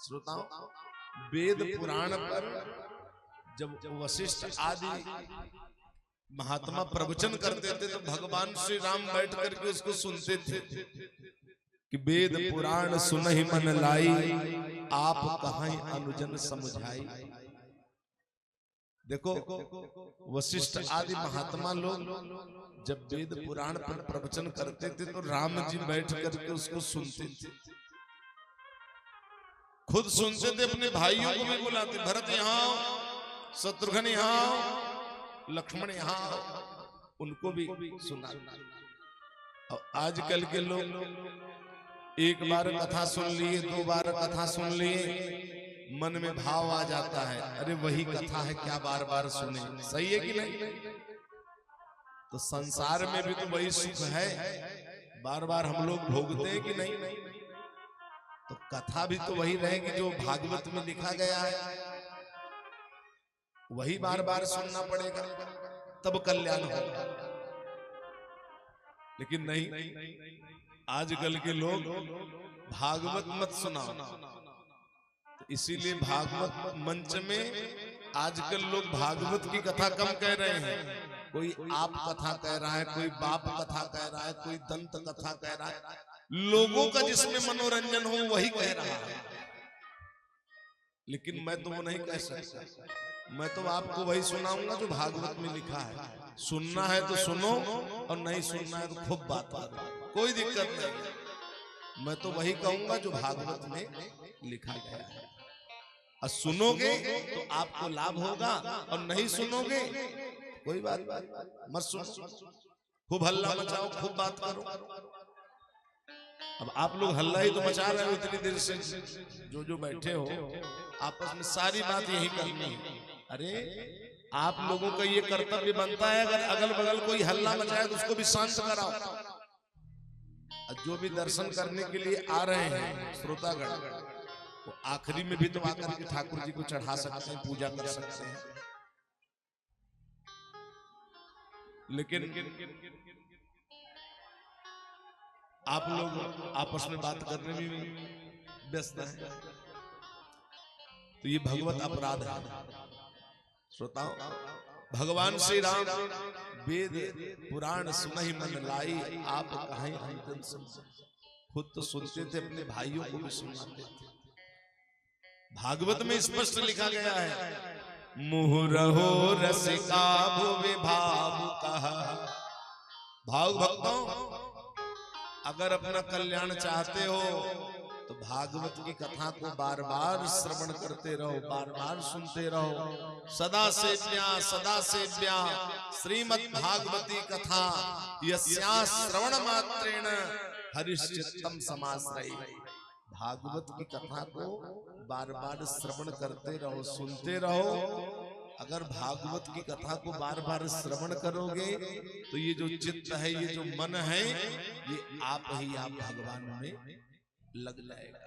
श्रोताओं, वेद पुराण पर जब वशिष्ठ आदि महात्मा प्रवचन करते थे तो भगवान श्री राम बैठ करके उसको सुनते थे कि वेद पुराण सुनहि मन लाई, आप कहां अनुजन समझाई। देखो, वशिष्ठ आदि महात्मा लोग जब वेद पुराण पर प्रवचन करते थे तो राम जी बैठ करके उसको सुनते थे, खुद सुनते थे, अपने भाइयों को भी बुलाते, भरत यहाँ, शत्रुघ्न यहाँ, लक्ष्मण यहाँ, उनको भी सुना। और आजकल के लोग एक बार कथा सुन लिए, 2 बार कथा सुन लिए, मन में भाव आ जाता है, अरे वही कथा है, क्या बार बार सुने। सही है कि नहीं? तो संसार में भी तो वही सुख है, बार बार हम लोग भोगते हैं कि नहीं? तो कथा भी तो वही रहेगी जो भागवत में लिखा गया है, वही बार बार सुनना पड़ेगा, तब कल्याण होगा। लेकिन नहीं, आजकल के लोग भागवत मत सुनाओ, तो इसीलिए भागवत मंच में आजकल लोग भागवत की कथा कम कह रहे हैं। कोई आप कथा कह रहा है, कोई बाप कथा कह रहा है, कोई दंत कथा कह रहा है, लोगों का जिसमें मनोरंजन हो वही कह रहा है। लेकिन मैं तो वो नहीं कह सकता, मैं तो आपको वही सुनाऊंगा जो भागवत में लिखा है। सुनना है तो सुनो, और नहीं सुनना है तो खूब बात करो, कोई दिक्कत नहीं। मैं तो वही कहूंगा जो भागवत में लिखा गया है, और सुनोगे तो आपको लाभ होगा, और नहीं सुनोगे कोई बात मत सुनो, खूब हल्ला मचाओ, खूब बात करो। अब आप लोग हल्ला ही तो मचा रहे हो इतनी देर से, जो बैठे हो आपस में सारी बात यही करनी है। अरे आप लोगों का ये कर्तव्य बनता है, अगर अगल बगल कोई हल्ला मचाए तो उसको भी शांत कराओ। जो भी दर्शन करने के लिए आ रहे हैं श्रोतागण, वो आखिरी में भी तो आकर के ठाकुर जी को चढ़ा सकते हैं, पूजा कर सकते हैं। लेकिन आप लोग आपस में बात करने में व्यस्त हैं, तो ये भगवत अपराध है। श्रोताओ, भगवान श्री राम वेद पुराण सुनहि मन लाई, आप कहां अनुजन समझाई। खुद तो सुनते थे, अपने भाइयों को भी सुनाते थे। भागवत में स्पष्ट लिखा गया है, मुहुरहो रसिका भुवि भावुकः। भाव भक्तों, अगर अपना कल्याण चाहते हो तो भागवत की कथा को बार बार श्रवण करते रहो, बार बार सुनते रहो। सदा सेव्या श्रीमद् भागवती कथा, यस्या श्रवण मात्रेण हरिश्चित्तम समाश्रयी। भागवत की कथा को बार बार श्रवण करते रहो, सुनते रहो। अगर भागवत की कथा को बार बार श्रवण करोगे तो ये जो चित्त है, ये जो मन है, ये आप ही आप भगवान में लग जाएगा।